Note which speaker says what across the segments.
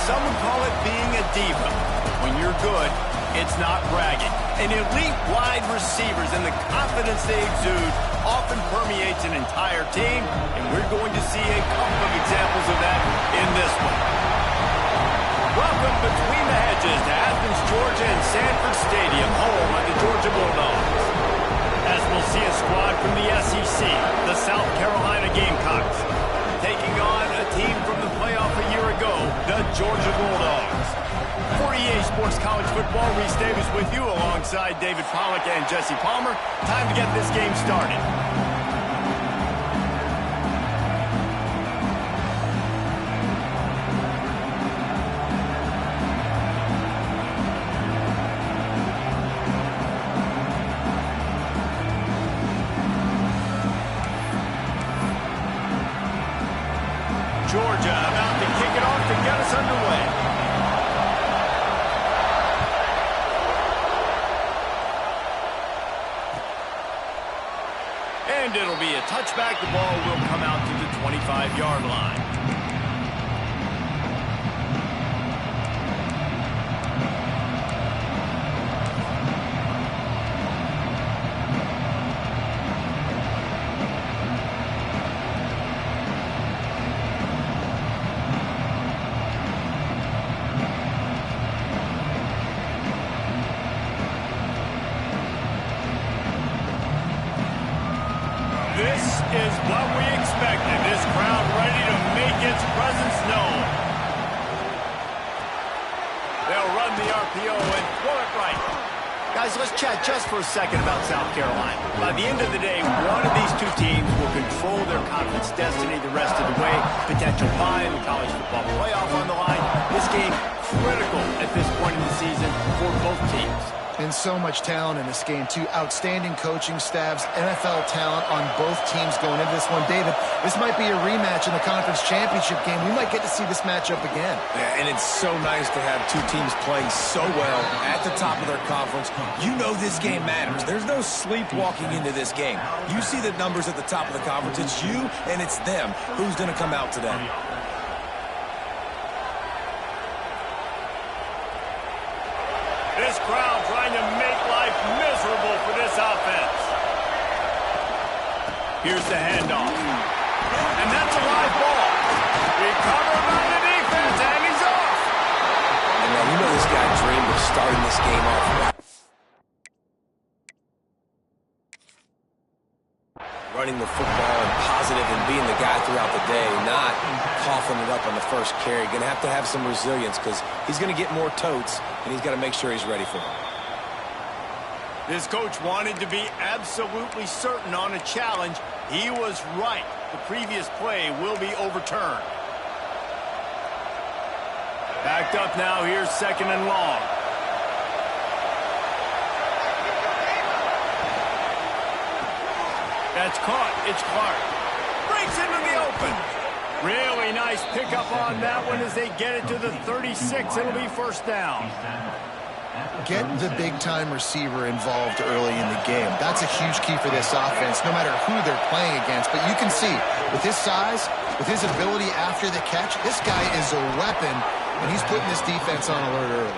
Speaker 1: some would call it being a diva. When you're good, it's not bragging. And elite wide receivers and the confidence they exude often permeates an entire team, and we're going to see a couple of examples of that in this one. Welcome between the hedges to Athens, Georgia and Sanford Stadium, home of the Georgia Bulldogs. As we'll see a squad from the SEC, the South Carolina Gamecocks, taking on a team from the playoff a year ago, the Georgia Bulldogs. For EA Sports College Football, Reese Davis with you alongside David Pollack and Jesse Palmer. Time to get this game started. Georgia about to kick it off to get us underway. And it'll be a touchback. The ball will come out to the 25-yard line. This is what we expected. This crowd ready to make its presence known. They'll run the RPO and throw it right. Guys, let's chat just for a second about South Carolina. By the end of the day, one of these two teams will control their conference destiny the rest of the way. Potential bye in the college football playoff on the line. This game critical at this point in the season for both teams.
Speaker 2: And so much talent in this game, too. Outstanding coaching staffs, NFL talent on both teams going into this one. David, this might be a rematch in the conference championship game. We might get to see this matchup again.
Speaker 3: Yeah, and it's so nice to have two teams playing so well at the top of their conference. You know this game matters. There's no sleepwalking into this game. You see the numbers at the top of the conference. It's you and it's them. Who's going to come out today?
Speaker 1: This crowd trying to make life miserable for this offense. Here's the handoff. And that's a live ball. Recovered by the defense, and he's off.
Speaker 3: And now you know this guy dreamed of starting this game off right. Running the football and positive and being the guy throughout the day, not coughing it up on the first carry. Going to have some resilience because he's going to get more totes, and he's got to make sure he's ready for them.
Speaker 1: This coach wanted to be absolutely certain on a challenge. He was right. The previous play will be overturned. Backed up now. Here's second and long. That's caught. It's Clark. Breaks into the open. Really nice pickup on that one as they get it to the 36. It'll be first down.
Speaker 2: Get the big-time receiver involved early in the game. That's a huge key for this offense, no matter who they're playing against. But you can see, with his size, with his ability after the catch, this guy is a weapon, and he's putting this defense on alert early.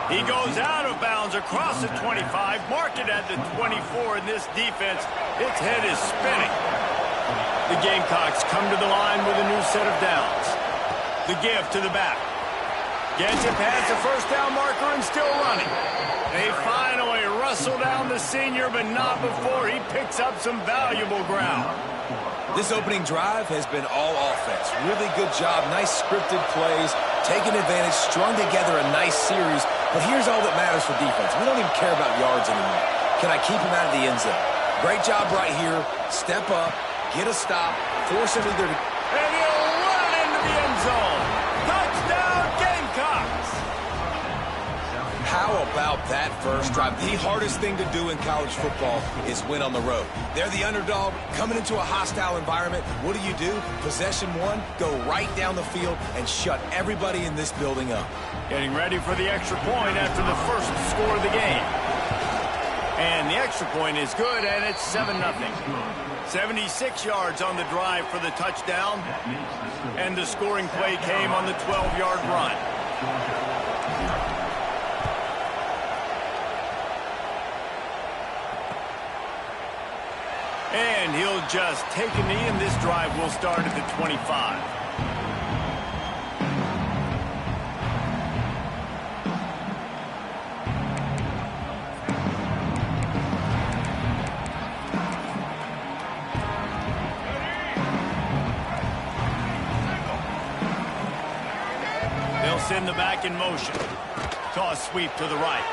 Speaker 1: He goes out of bounds across the 25, marked it at the 24, and this defense, its head is spinning. The Gamecocks come to the line with a new set of downs. The give to the back. Gets it past the first down marker and still running. They finally wrestle down the senior, but not before he picks up some valuable ground.
Speaker 3: This opening drive has been all offense. Really good job, nice scripted plays, taking advantage, strung together a nice series. But here's all that matters for defense. We don't even care about yards anymore. Can I keep him out of the end zone? Great job right here. Step up, get a stop, force him either to...
Speaker 1: And he'll run into the end zone. Touchdown, Gamecocks!
Speaker 3: How about that first drive? The hardest thing to do in college football is win on the road. They're the underdog, coming into a hostile environment. What do? Possession one, go right down the field and shut everybody in this building up.
Speaker 1: Getting ready for the extra point after the first score of the game. And the extra point is good, and it's 7-0. 76 yards on the drive for the touchdown. And the scoring play came on the 12-yard run. And he'll just take a knee, and this drive will start at the 25. They'll send the back in motion. Toss sweep to the right.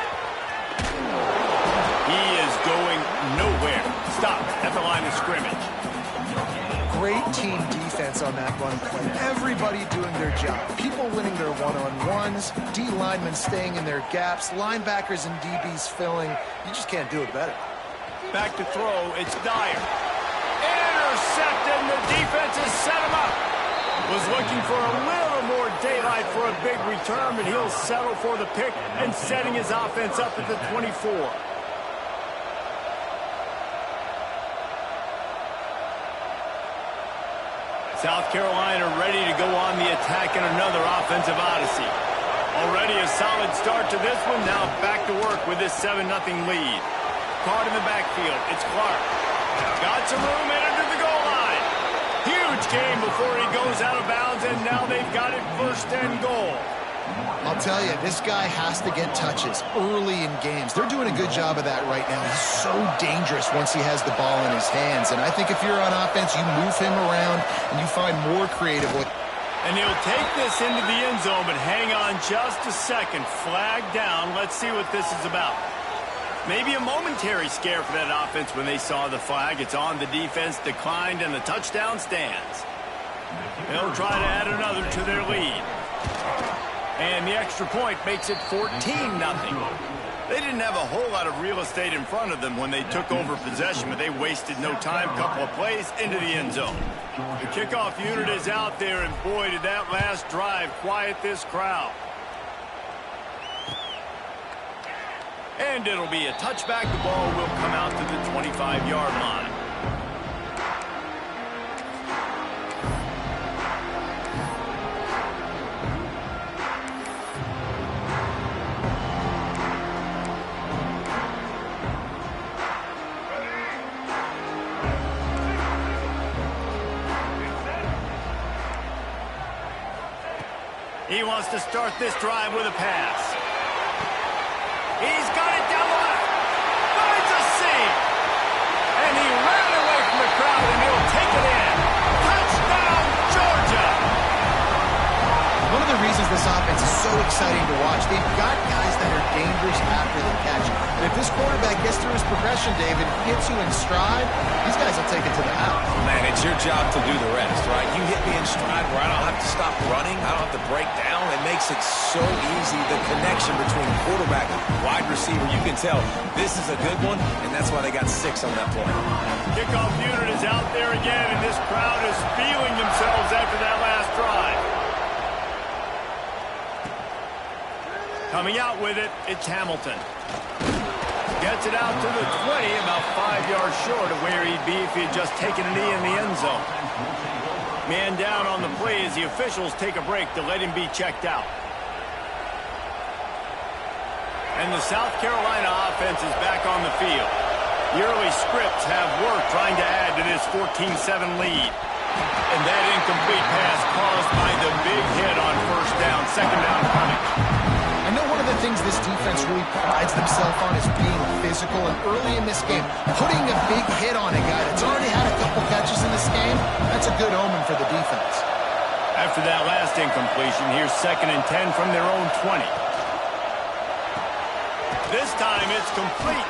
Speaker 1: He is going nowhere. Stop at the line of scrimmage.
Speaker 2: Great team defense on that run play. Everybody doing their job. People winning their one-on-ones, D linemen staying in their gaps, linebackers and DBs filling. You just can't do it better.
Speaker 1: Back to throw. It's Dyer. Intercepted, and the defense has set him up. Was looking for a little more daylight for a big return, but he'll settle for the pick and setting his offense up at the 24. South Carolina ready to go on the attack in another offensive odyssey. Already a solid start to this one. Now back to work with this 7-0 lead. Caught in the backfield. It's Clark. Got some room in under the goal line. Huge game before he goes out of bounds, and now they've got it 1st and goal.
Speaker 2: I'll tell you, this guy has to get touches early in games. They're doing a good job of that right now. He's so dangerous once he has the ball in his hands. And I think if you're on offense, you move him around and you find more creative ways.
Speaker 1: And he'll take this into the end zone, but hang on just a second. Flag down. Let's see what this is about. Maybe a momentary scare for that offense when they saw the flag. It's on, the defense declined, and the touchdown stands. They'll try to add another to their lead. And the extra point makes it 14-0. They didn't have a whole lot of real estate in front of them when they took over possession, but they wasted no time. Couple of plays into the end zone. The kickoff unit is out there, and boy, did that last drive quiet this crowd. And it'll be a touchback. The ball will come out to the 25-yard line. He wants to start this drive with a pass. He's got it down the left. Finds a seam. And he ran away from the crowd, and he'll take it in. Touchdown, Georgia.
Speaker 2: One of the reasons this offense is so exciting to watch, they've got guys that are dangerous after the catch. And if this quarterback gets through his progression, David, hits you in stride, these guys will take it to the house.
Speaker 3: Man, it's your job to do the rest, right? You hit me in stride where I don't have to stop running. I don't have to break down. It makes it so easy. The connection between quarterback and wide receiver, you can tell this is a good one, and that's why they got 6 on that play.
Speaker 1: Kickoff unit is out there again, and this crowd is feeling themselves after that last drive. Coming out with it, it's Hamilton. Gets it out to the 20, about 5 yards short of where he'd be if he had just taken a knee in the end zone. Man down on the play as the officials take a break to let him be checked out. And the South Carolina offense is back on the field. The early scripts have worked trying to add to this 14-7 lead. And that incomplete pass caused by the big hit on 1st down, 2nd down coming.
Speaker 2: I know one of the things this defense really prides themselves on is being physical, and early in this game, putting a big hit on a guy that's already had a couple catches in this game, that's a good omen for the defense.
Speaker 1: After that last incompletion, here's 2nd and 10 from their own 20. This time it's complete.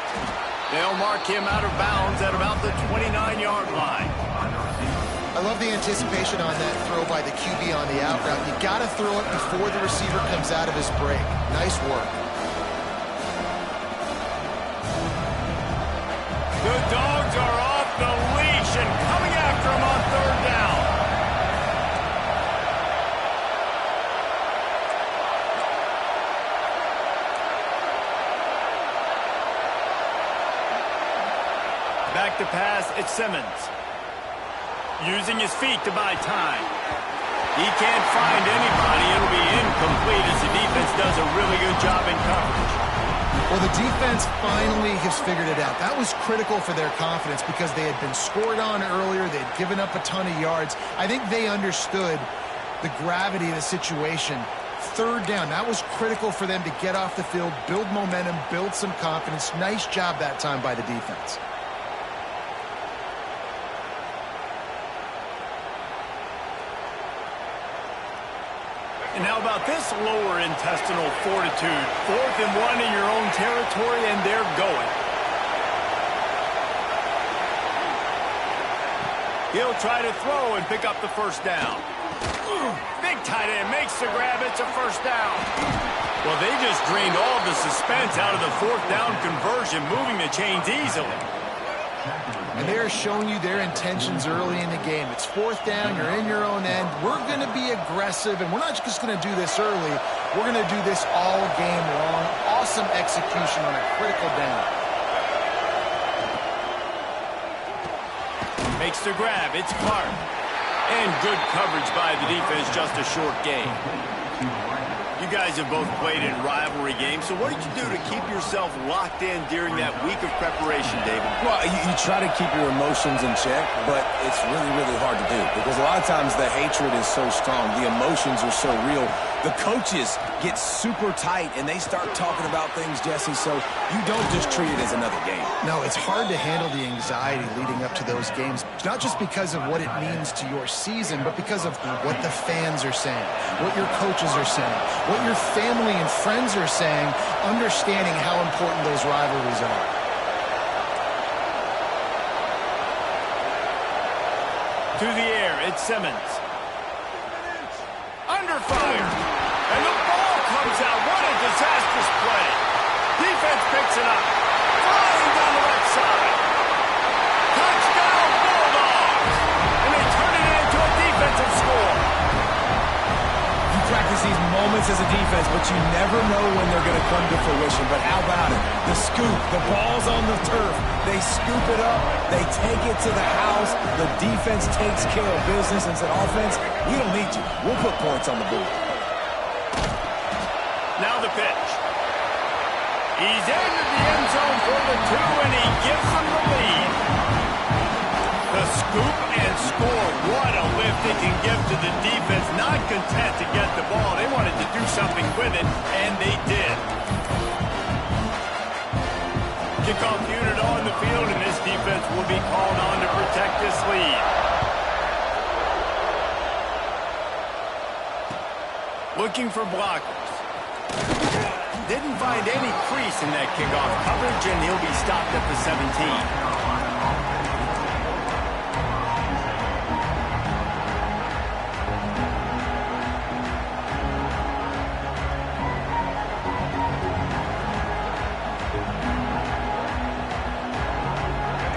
Speaker 1: They'll mark him out of bounds at about the 29-yard line.
Speaker 2: I love the anticipation on that throw by the QB on the out route. You got to throw it before the receiver comes out of his break. Nice work.
Speaker 1: The Dogs are off the leash and coming after him on 3rd down. Back to pass, it's Simmons. Using his feet to buy time. He can't find anybody. It'll be incomplete as the defense does a really good job in coverage.
Speaker 2: Well, the defense finally has figured it out. That was critical for their confidence because they had been scored on earlier. They had given up a ton of yards. I think they understood the gravity of the situation. Third down, that was critical for them to get off the field, build momentum, build some confidence. Nice job that time by the defense.
Speaker 1: And how about this lower intestinal fortitude? 4th and 1 in your own territory, and they're going. He'll try to throw and pick up the first down. Big tight end makes the grab. It's a first down. Well, they just drained all the suspense out of the 4th down conversion, moving the chains easily.
Speaker 2: And they're showing you their intentions early in the game. It's 4th down. You're in your own end. We're going to be aggressive, and we're not just going to do this early. We're going to do this all game long. Awesome execution on a critical down.
Speaker 1: Makes the grab. It's Clark. And good coverage by the defense, just a short gain. You guys have both played in rivalry games, so what did you do to keep yourself locked in during that week of preparation, David?
Speaker 3: Well, you try to keep your emotions in check, but it's really, really hard to do because a lot of times the hatred is so strong. The emotions are so real. The coaches get super tight, and they start talking about things, Jesse, so you don't just treat it as another game.
Speaker 2: No, it's hard to handle the anxiety leading up to those games, not just because of what it means to your season, but because of what the fans are saying, what your coaches are saying, what your family and friends are saying, understanding how important those rivalries are.
Speaker 1: To the air, it's Simmons. Under fire. And the ball comes out. What a disastrous play. Defense picks it up. Flying down the left side. Touchdown, Bulldogs. And they turn it into a defensive score.
Speaker 3: You practice these moments as a defense, but you never know when they're going to come to fruition. But how about it? The scoop, the ball's on the turf. They scoop it up. They take it to the house. The defense takes care of business and said, offense, we don't need you. We'll put points on the board.
Speaker 1: Now the pitch. He's into the end zone for the 2, and he gives them the lead. The scoop and score. What a lift it can give to the defense. Not content to get the ball. They wanted to do something with it, and they did. Kickoff unit on the field, and this defense will be called on to protect this lead. Looking for blockers. Didn't find any crease in that kickoff coverage, and he'll be stopped at the 17.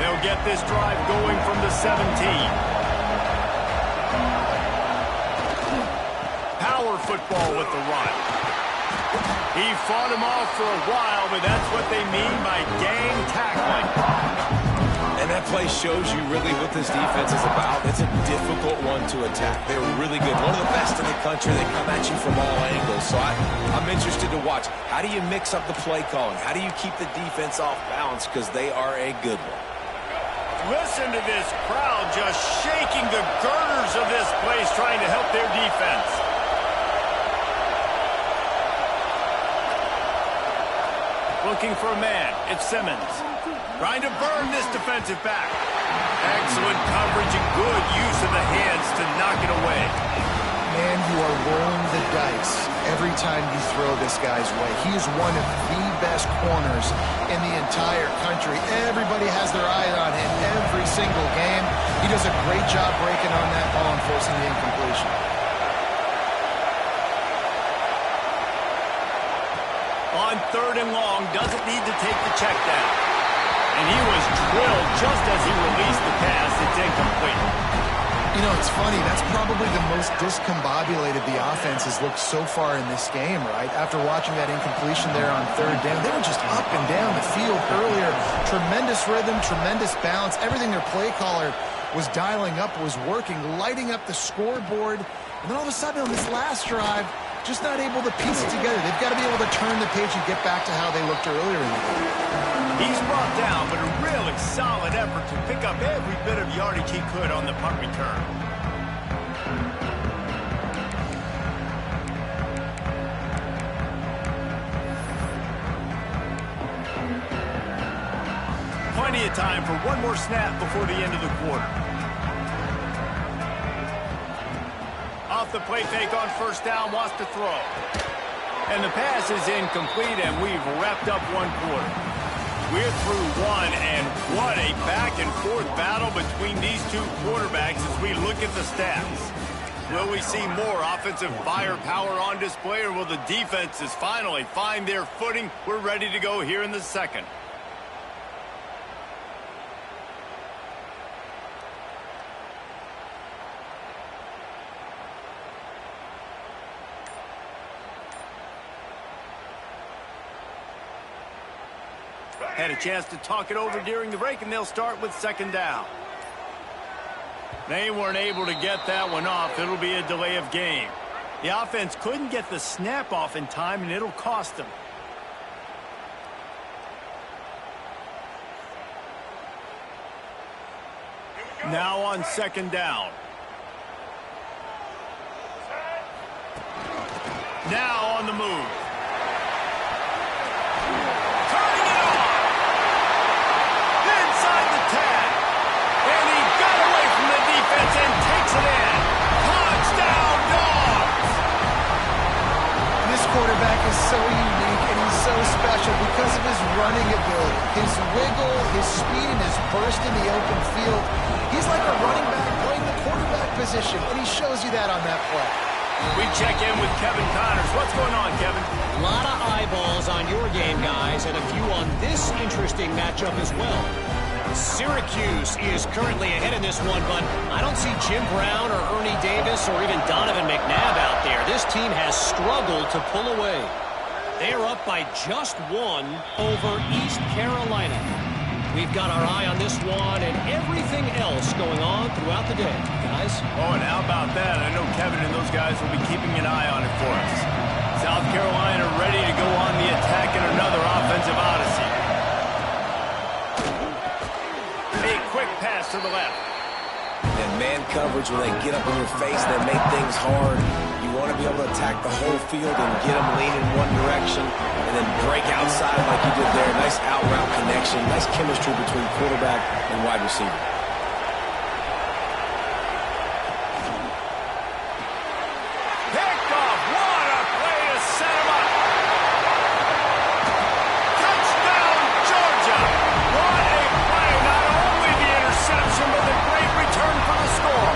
Speaker 1: They'll get this drive going from the 17. Power football with the run. He fought him off for a while, but that's what they mean by gang tackling.
Speaker 3: And that play shows you really what this defense is about. It's a difficult one to attack. They're really good. One of the best in the country. They come at you from all angles. So I'm interested to watch. How do you mix up the play calling? How do you keep the defense off balance? Because they are a good one.
Speaker 1: Listen to this crowd just shaking the girders of this place, trying to help their defense. Looking for a man. It's Simmons. Trying to burn this defensive back. Excellent coverage and good use of the hands to knock it away.
Speaker 2: Man, you are rolling the dice every time you throw this guy's way. He is one of the best corners in the entire country. Everybody has their eye on him every single game. He does a great job breaking on that ball and forcing the incompletion.
Speaker 1: On 3rd and long, doesn't need to take the check down. And he was drilled just as he released the pass. It's incomplete.
Speaker 2: You know, it's funny. That's probably the most discombobulated the offense has looked so far in this game, right? After watching that incompletion there on 3rd down, they were just up and down the field earlier. Tremendous rhythm, tremendous balance. Everything their play caller was dialing up was working, lighting up the scoreboard. And then all of a sudden on this last drive, just not able to piece it together. They've got to be able to turn the page and get back to how they looked earlier in the game.
Speaker 1: He's brought down, but a really solid effort to pick up every bit of yardage he could on the punt return. Plenty of time for one more snap before the end of the quarter. Off the play fake on first down, wants to throw. And the pass is incomplete, and we've wrapped up one quarter. We're through one, and what a back-and-forth battle between these two quarterbacks as we look at the stats. Will we see more offensive firepower on display, or will the defenses finally find their footing? We're ready to go here in the second. Had a chance to talk it over during the break, and they'll start with second down. They weren't able to get that one off. It'll be a delay of game. The offense couldn't get the snap off in time, and it'll cost them. Now on second down. Now on the move. And takes it in. Touchdown, Dogs!
Speaker 2: This quarterback is so unique and he's so special because of his running ability, his wiggle, his speed, and his burst in the open field. He's like a running back playing the quarterback position, and he shows you that on that play.
Speaker 1: We check in with Kevin Connors. What's going on, Kevin?
Speaker 4: A lot of eyeballs on your game, guys, and a few on this interesting matchup as well. Syracuse is currently ahead in this one, but I don't see Jim Brown or Ernie Davis or even Donovan McNabb out there. This team has struggled to pull away. They are up by just one over East Carolina. We've got our eye on this one and everything else going on throughout the day, guys.
Speaker 1: Oh, and how about that? I know Kevin and those guys will be keeping an eye on it for us. South Carolina ready to go on the attack in another offensive odyssey. Quick pass to the left.
Speaker 3: And man coverage, when they get up in your face, they make things hard. You want to be able to attack the whole field and get them leaning one direction and then break outside like you did there. Nice out route connection, nice chemistry between quarterback and wide receiver.
Speaker 1: Picked off. What a play to set him up. Touchdown, Georgia. What a play. Not only the interception, but the great return for the score.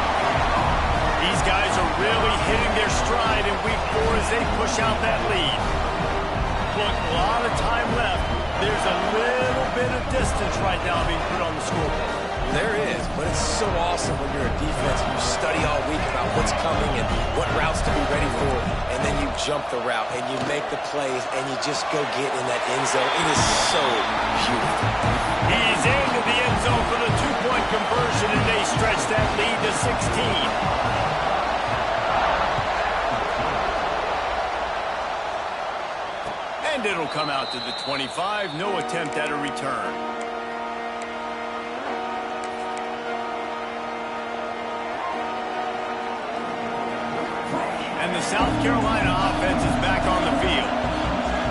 Speaker 1: These guys are really hitting their stride in week 4 as they push out that lead. Look, a lot of time left. There's a little bit of distance right now being put on the scoreboard.
Speaker 3: There is, but it's so awesome when you're a defense and you study all week about what's coming and what routes to be ready for, and then you jump the route and you make the plays and you just go get in that end zone. It is so beautiful.
Speaker 1: He's into the end zone for the 2-point conversion, and they stretch that lead to 16. And it'll come out to the 25. No attempt at a return. And the South Carolina offense is back on the field.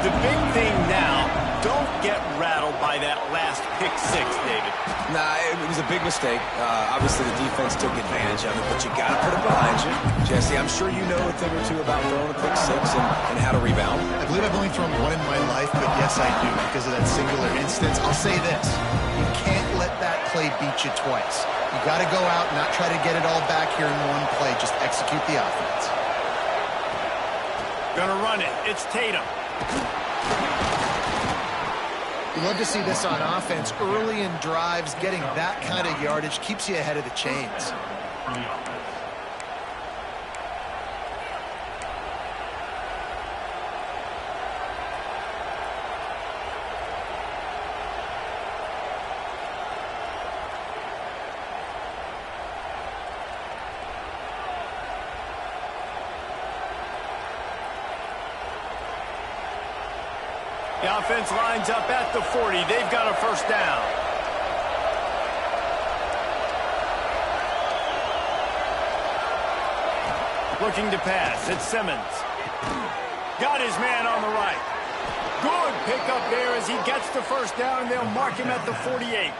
Speaker 1: The big thing now, don't get rattled by that last pick 6, David.
Speaker 3: Nah, it was a big mistake. Obviously, the defense took advantage of it, but you got to put it behind you. Jesse, I'm sure you know a thing or two about throwing a pick 6 and how to rebound.
Speaker 2: I believe I've only thrown one in my life, but yes, I do because of that singular instance. I'll say this. You can't let that play beat you twice. You got to go out and not try to get it all back here in one play. Just execute the offense.
Speaker 1: Gonna run it. It's Tatum.
Speaker 2: You love to see this on offense. Early in drives, getting that kind of yardage keeps you ahead of the chains.
Speaker 1: The offense lines up at the 40. They've got a first down. Looking to pass. It's Simmons. Got his man on the right. Good pickup there as he gets the first down, and they'll mark him at the 48.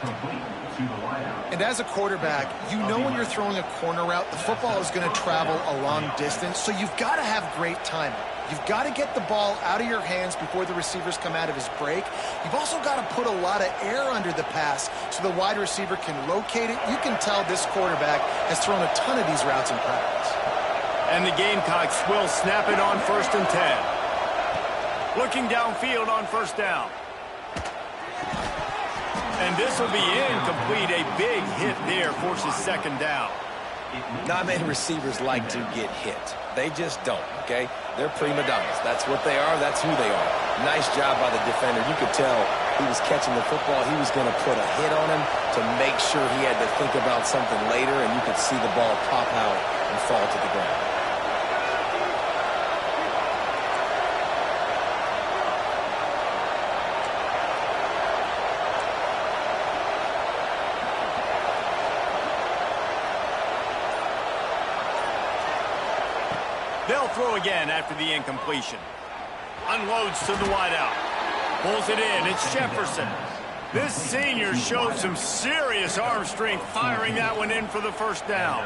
Speaker 2: And as a quarterback, you know when you're throwing a corner route, the football is going to travel a long distance, so you've got to have great timing. You've got to get the ball out of your hands before the receivers come out of his break. You've also got to put a lot of air under the pass so the wide receiver can locate it. You can tell this quarterback has thrown a ton of these routes in practice.
Speaker 1: And the Gamecocks will snap it on 1st and 10. Looking downfield on first down. And this will be incomplete. A big hit there forces 2nd down.
Speaker 3: Not many receivers like to get hit. They just don't, okay? They're prima donnas. That's what they are. That's who they are. Nice job by the defender. You could tell he was catching the football. He was going to put a hit on him to make sure he had to think about something later, and you could see the ball pop out and fall to the ground.
Speaker 1: They'll throw again after the incompletion. Unloads to the wideout. Pulls it in. It's Jefferson. This senior showed some serious arm strength firing that one in for the first down.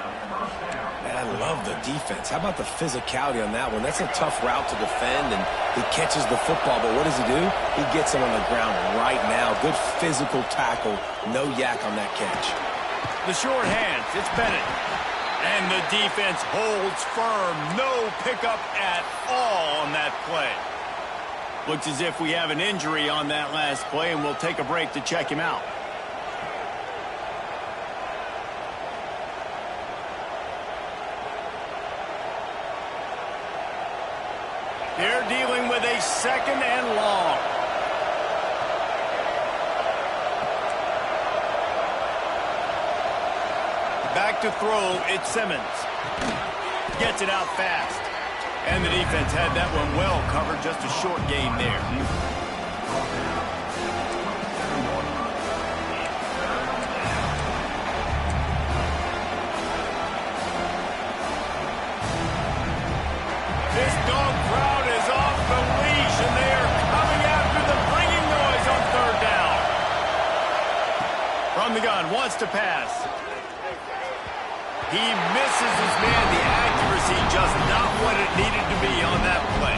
Speaker 3: Man, I love the defense. How about the physicality on that one? That's a tough route to defend, and he catches the football, but what does he do? He gets him on the ground right now. Good physical tackle. No yak on that catch.
Speaker 1: The short hands. It's Bennett. And the defense holds firm. No pickup at all on that play. Looks as if we have an injury on that last play, and we'll take a break to check him out. They're dealing with a 2nd and long. Back to throw, it's Simmons. Gets it out fast. And the defense had that one well covered, just a short gain there. This dog crowd is off the leash, and they are coming after the bringing noise on 3rd down. From the gun, wants to pass. He misses his man. The accuracy just not what it needed to be on that play.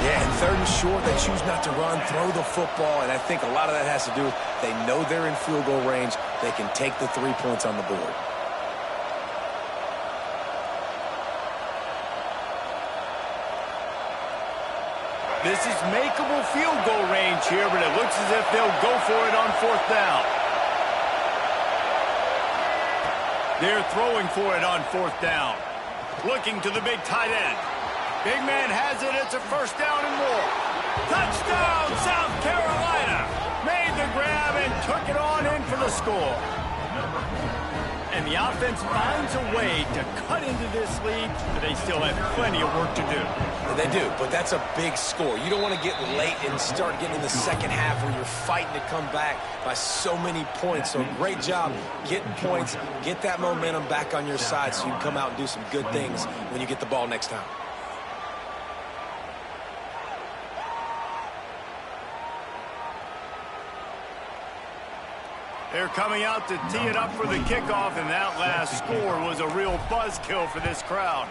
Speaker 3: Yeah, and 3rd and short, they choose not to run, throw the football, and I think a lot of that has to do with they know they're in field goal range. They can take the 3 points on the board.
Speaker 1: This is makeable field goal range here, but it looks as if they'll go for it on 4th down. They're throwing for it on 4th down. Looking to the big tight end. Big man has it. It's a first down and more. Touchdown, South Carolina. Made the grab and took it on in for the score. And the offense finds a way to cut into this lead, but they still have plenty of work to do.
Speaker 3: They do, but that's a big score. You don't want to get late and start getting in the 2nd half where you're fighting to come back by so many points. So great job getting points, get that momentum back on your side so you can come out and do some good things when you get the ball next time.
Speaker 1: They're coming out to tee it up for the kickoff, and that last score was a real buzzkill for this crowd.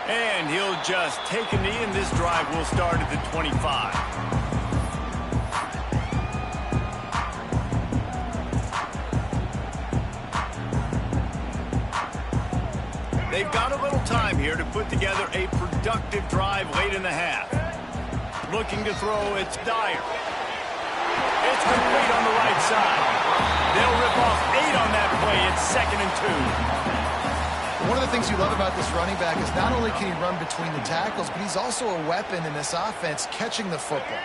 Speaker 1: And he'll just take a knee, and this drive will start at the 25. They've got a little time here to put together a productive drive late in the half. Looking to throw, it's Dyer. It's complete on the right side. They'll rip off 8 on that play. It's 2nd and 2.
Speaker 2: One of the things you love about this running back is not only can he run between the tackles, but he's also a weapon in this offense catching the football.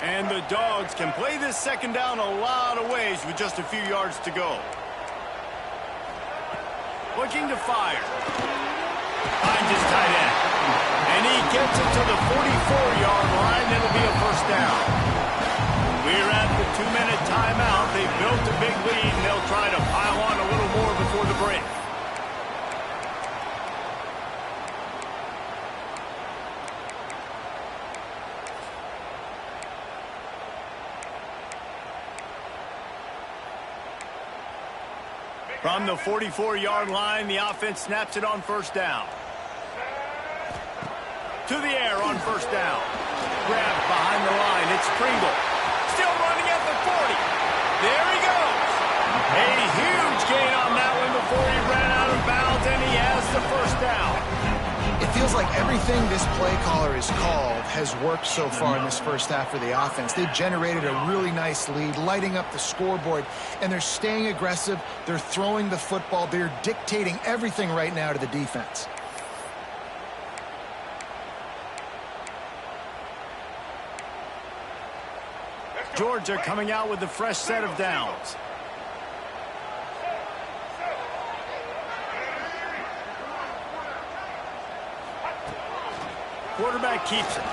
Speaker 1: And the Dogs can play this 2nd down a lot of ways with just a few yards to go. Looking to fire. Finds his tight end. And he gets it to the 44-yard line. It'll be a first down. We're at the 2-minute timeout. They built a big lead, and they'll try to pile on a little more before the break. From the 44-yard line, the offense snaps it on first down. To the air on first down. Grabbed behind the line. It's Pringle. Still running at the 40. There he goes. A huge gain on that one before he ran out of bounds, and he has the first down.
Speaker 2: It feels like everything this play caller has called has worked so far in this first half for the offense. They've generated a really nice lead, lighting up the scoreboard, and they're staying aggressive. They're throwing the football. They're dictating everything right now to the defense.
Speaker 1: Georgia coming out with a fresh set of downs. Quarterback keeps it.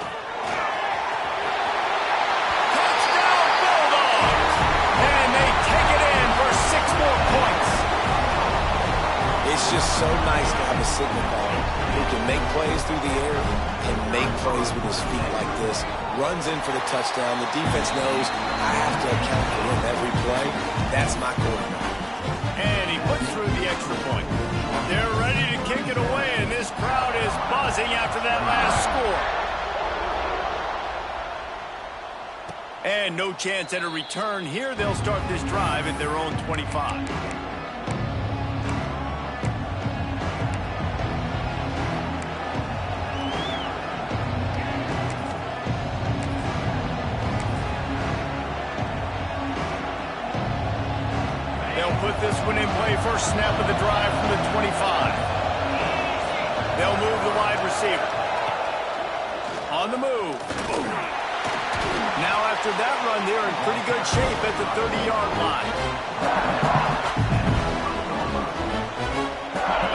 Speaker 1: Touchdown Bulldogs! And they take it in for 6 more points.
Speaker 3: It's just so nice to have a signal caller who can make plays through the air and make plays with his feet like this. Runs in for the touchdown. The defense knows I have to account for him every play. That's my quarterback.
Speaker 1: And he puts through the extra point. They're ready to kick it away, and this crowd is buzzing after that last score. And no chance at a return here. They'll start this drive at their own 25. Put this one in play. First snap of the drive from the 25. They'll move the wide receiver. On the move. Now after that run, they're in pretty good shape at the 30-yard line.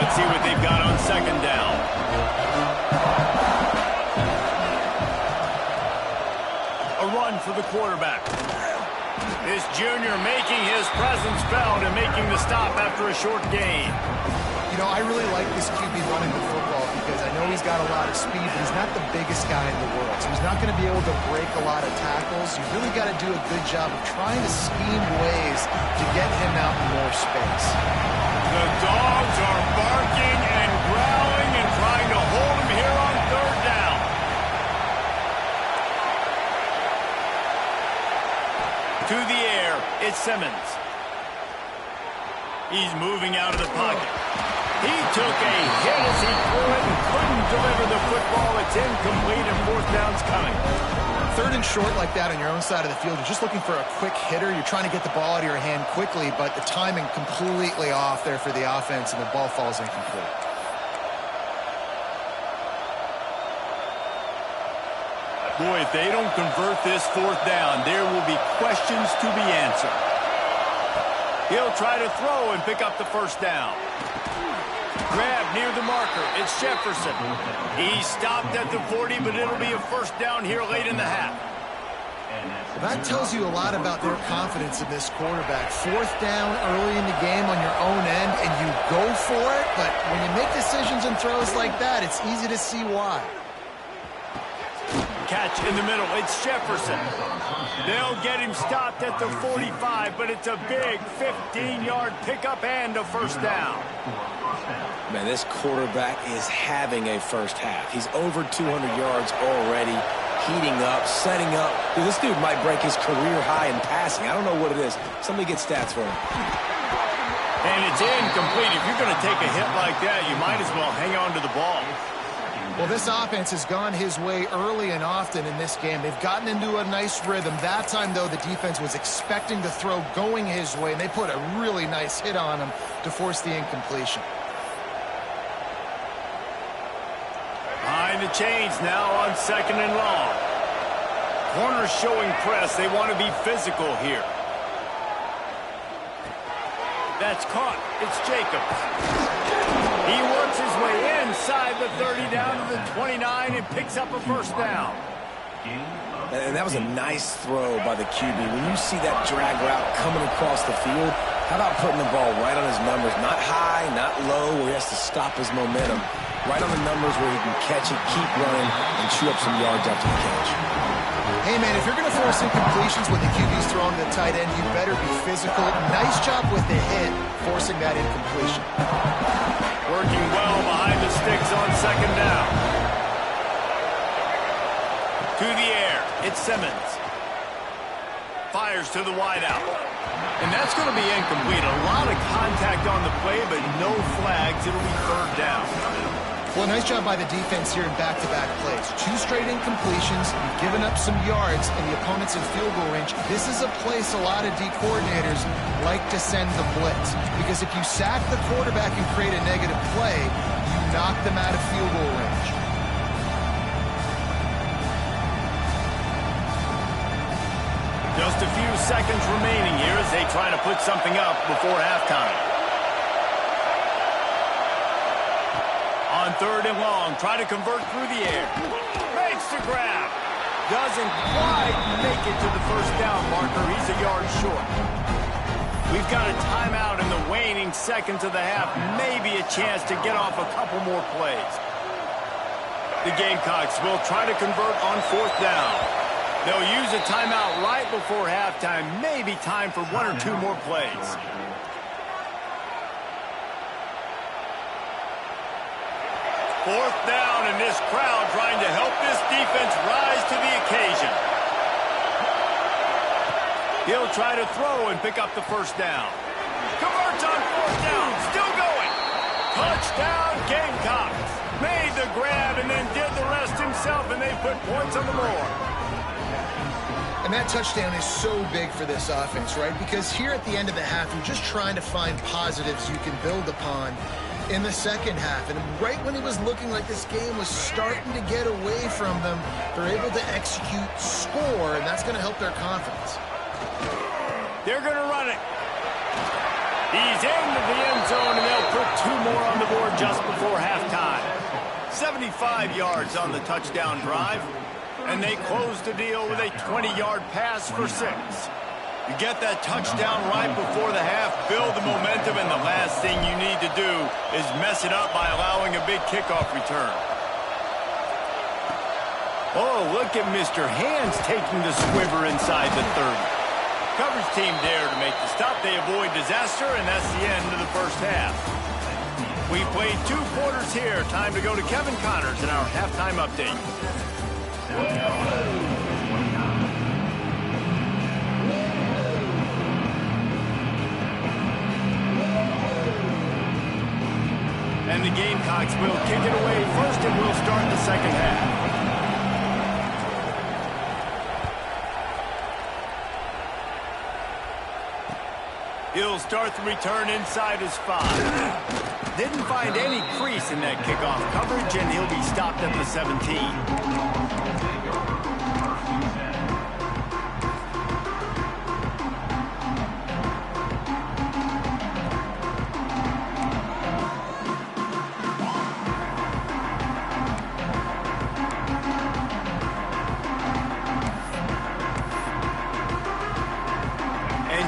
Speaker 1: Let's see what they've got on second down. A run for the quarterback. This junior making his presence felt and making the stop after a short gain.
Speaker 2: You know, I really like this QB running the football because I know he's got a lot of speed, but he's not the biggest guy in the world. So he's not going to be able to break a lot of tackles. You've really got to do a good job of trying to scheme ways to get him out in more space.
Speaker 1: The dogs are barking and growling and trying to hold him here on third down. To the air, it's Simmons. He's moving out of the pocket. He took a hit as he threw it and couldn't deliver the football. It's incomplete and fourth down's coming.
Speaker 2: Third and short like that on your own side of the field, you're just looking for a quick hitter. You're trying to get the ball out of your hand quickly, but the timing completely off there for the offense, and the ball falls incomplete.
Speaker 1: Boy, if they don't convert this fourth down, there will be questions to be answered. He'll try to throw and pick up the first down. Grab near the marker. It's Jefferson. He stopped at the 40, but it'll be a first down here late in the half.
Speaker 2: That tells you a lot about their confidence in this quarterback. Fourth down early in the game on your own end, and you go for it, but when you make decisions and throws like that, it's easy to see why.
Speaker 1: Catch in the middle. It's Jefferson. They'll get him stopped at the 45, but it's a big 15-yard pickup and a first down.
Speaker 3: Man, this quarterback is having a first half. He's over 200 yards already, heating up, setting up. Dude, this dude might break his career high in passing. I don't know what it is. Somebody get stats for him.
Speaker 1: And it's incomplete. If you're going to take a hit like that, you might as well hang on to the ball.
Speaker 2: Well, this offense has gone his way early and often in this game. They've gotten into a nice rhythm. That time, though, the defense was expecting the throw going his way, and they put a really nice hit on him to force the incompletion.
Speaker 1: Behind the chains now on second and long. Corners showing press. They want to be physical here. That's caught. It's Jacobs. He works his way inside the 30 down to the 29 and picks up a first down.
Speaker 3: And that was a nice throw by the QB. When you see that drag route coming across the field, how about putting the ball right on his numbers? Not high, not low, where he has to stop his momentum. Right on the numbers where he can catch it, keep running, and chew up some yards after the catch.
Speaker 2: Hey, man, if you're going to force incompletions when the QB's throwing to the tight end, you better be physical. Nice job with the hit, forcing that incompletion.
Speaker 1: Working well behind the sticks on second down. To the air, it's Simmons. Fires to the wideout. And that's going to be incomplete. A lot of contact on the play, but no flags. It'll be third down.
Speaker 2: Well, nice job by the defense here in back-to-back plays. 2 straight incompletions. You've given up some yards, and the opponent's in field goal range. This is a place a lot of D coordinators like to send the blitz. Because if you sack the quarterback and create a negative play, you knock them out of field goal range.
Speaker 1: Just a few seconds remaining here as they try to put something up before halftime. On third and long, try to convert through the air. Makes the grab. Doesn't quite make it to the first down marker. He's a yard short. We've got a timeout in the waning seconds of the half. Maybe a chance to get off a couple more plays. The Gamecocks will try to convert on fourth down. They'll use a timeout right before halftime. Maybe time for 1 or 2 more plays. Fourth down, and this crowd trying to help this defense rise to the occasion. He'll try to throw and pick up the first down. Converts on fourth down. Still going. Touchdown, Gamecocks. Made the grab and then did the rest himself, and they put points on the board.
Speaker 2: And that touchdown is so big for this offense, right? Because here at the end of the half, you're just trying to find positives you can build upon in the second half. And right when it was looking like this game was starting to get away from them, they're able to execute, score, and that's going to help their confidence.
Speaker 1: They're going to run it. He's into the end zone, and they'll put 2 more on the board just before halftime. 75 yards on the touchdown drive. And they close the deal with a 20-yard pass for 6. You get that touchdown right before the half, build the momentum, and the last thing you need to do is mess it up by allowing a big kickoff return. Oh, look at Mr. Hands taking the squiver inside the 30. Coverage team there to make the stop. They avoid disaster, and that's the end of the first half. We played 2 quarters here. Time to go to Kevin Connors in our halftime update. And the Gamecocks will kick it away first, and we'll start the second half. He'll start the return inside his 5. Didn't find any crease in that kickoff coverage, and he'll be stopped at the 17.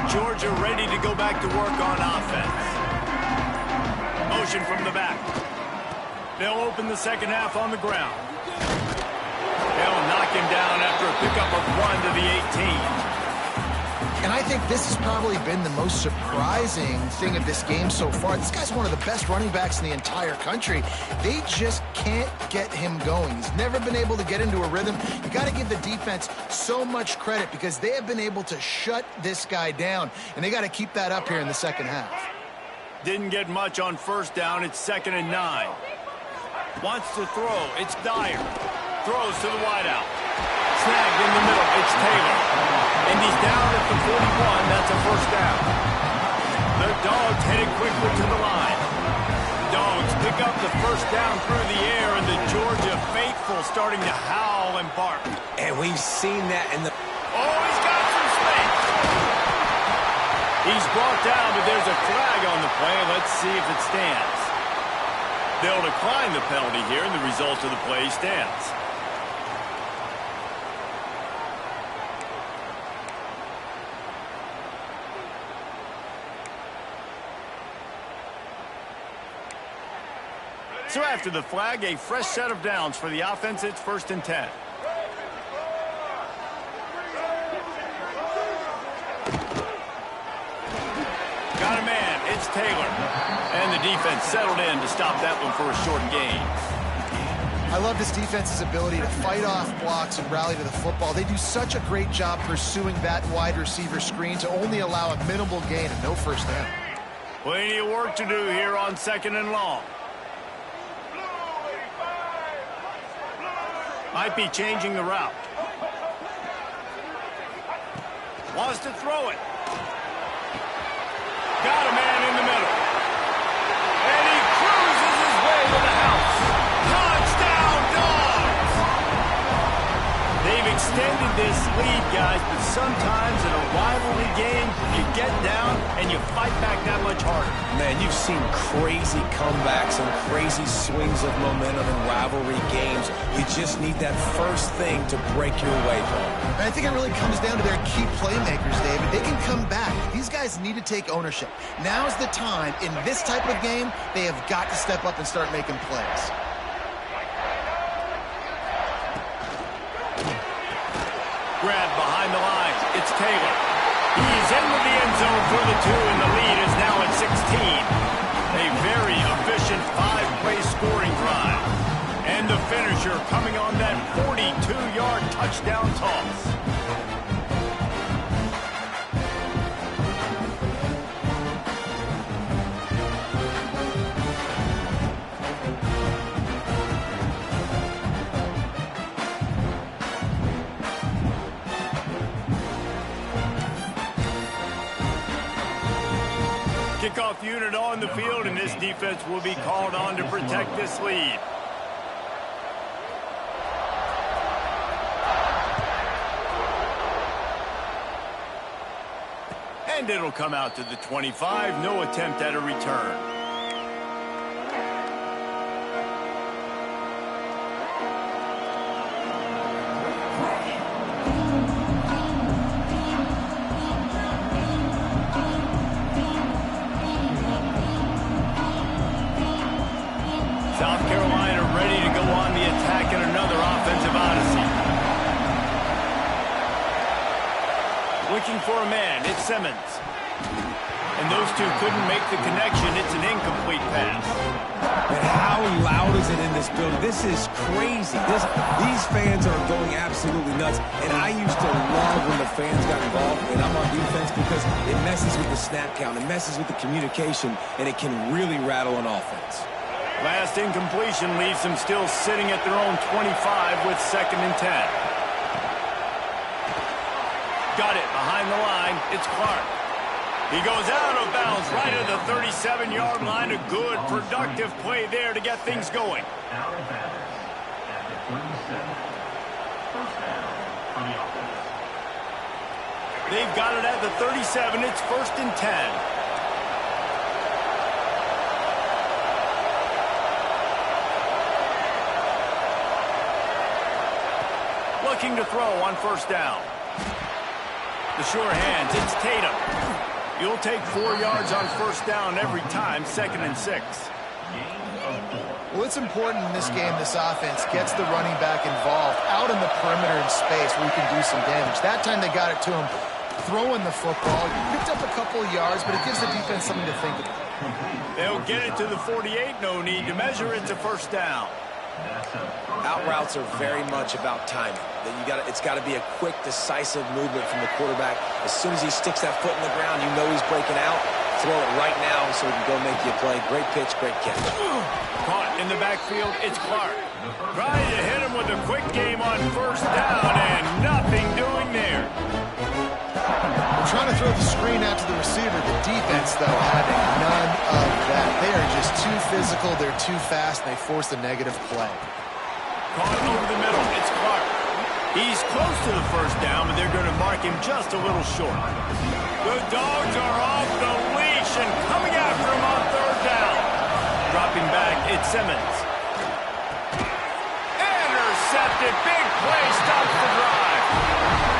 Speaker 1: Georgia ready to go back to work on offense. Motion from the back. They'll open the second half on the ground. They'll knock him down after a pickup of 1 to the 18.
Speaker 2: And I think this has probably been the most surprising thing of this game so far. This guy's one of the best running backs in the entire country. They just can't get him going. He's never been able to get into a rhythm. You got to give the defense so much credit because they have been able to shut this guy down. And they got to keep that up here in the second half.
Speaker 1: Didn't get much on first down. It's 2nd and 9. Wants to throw. It's Dyer. Throws to the wideout. Snagged in the middle. It's Taylor. And he's down at the 41. That's a first down. The Dogs headed quickly to the line. Dogs pick up the first down through the air, and the Georgia faithful starting to howl and bark.
Speaker 3: And we've seen that in the...
Speaker 1: Oh, he's got some space. He's brought down, but there's a flag on the play. Let's see if it stands. They'll decline the penalty here, and the result of the play stands. So after the flag, a fresh set of downs for the offense. It's 1st and 10. Got a man. It's Taylor. And the defense settled in to stop that one for a short gain.
Speaker 2: I love this defense's ability to fight off blocks and rally to the football. They do such a great job pursuing that wide receiver screen to only allow a minimal gain and no first down.
Speaker 1: Plenty of work to do here on 2nd and long. Might be changing the route. Wants to throw it. Got a man in the middle. And he cruises his way to the house. Touchdown, Dogs! They've extended this lead, guys, but sometimes in a rivalry game, you get down and you fight back that much harder.
Speaker 3: Man, you've seen crazy comebacks and crazy swings of momentum in rivalry games. You just need that first thing to break your way home.
Speaker 2: And I think it really comes down to their key playmakers, David. They can come back. These guys need to take ownership. Now's the time. In this type of game, they have got to step up and start making plays.
Speaker 1: Grab behind the line. It's Taylor. He's into the end zone for the 2, and the lead is now at 16. A very efficient 5-play scoring drive. And the finisher coming on that 42-yard touchdown toss. Kickoff unit on the field, and this defense will be called on to protect this lead. And it'll come out to the 25. No attempt at a return. South Carolina ready to go on the attack in another offensive odyssey. Looking for a man, it's Simmons. And those two couldn't make the connection. It's an incomplete pass.
Speaker 3: And how loud is it in this building? This is crazy. These fans are going absolutely nuts. And I used to love when the fans got involved when I'm on defense because it messes with the snap count. It messes with the communication, and it can really rattle an offense.
Speaker 1: Last incompletion leaves them still sitting at their own 25 with 2nd and 10. Got it behind the line. It's Clark. He goes out of bounds right at the 37-yard line. A good, productive play there to get things going.
Speaker 5: Out of bounds at the 27. First down on the offense.
Speaker 1: They've got it at the 37. It's 1st and 10. Looking to throw on 1st down. The sure hands, it's Tatum. You'll take 4 yards on 1st down every time, 2nd and 6.
Speaker 2: Well, it's important in this game, this offense gets the running back involved out in the perimeter in space where he can do some damage. That time they got it to him throwing the football. He picked up a couple of yards, but it gives the defense something to think about.
Speaker 1: They'll get it to the 48. No need to measure. It's a 1st down.
Speaker 3: Out routes are very much about timing. It's got to be a quick, decisive movement from the quarterback. As soon as he sticks that foot in the ground, you know he's breaking out. Throw it right now so he can go make you a play. Great pitch, great catch.
Speaker 1: Caught in the backfield, it's Clark. Trying to hit him with a quick game on 1st down, and nothing doing there.
Speaker 2: They're trying to throw the screen out to the receiver. The defense, though, having none of that. They are just too physical, they're too fast, and they force a negative play.
Speaker 1: Caught over the middle, it's Clark. He's close to the 1st down, but they're going to mark him just a little short. The Dogs are off the leash and coming after him on 3rd down. Drop Dropping back, it's Simmons. Intercepted. Big play. Stops the drive.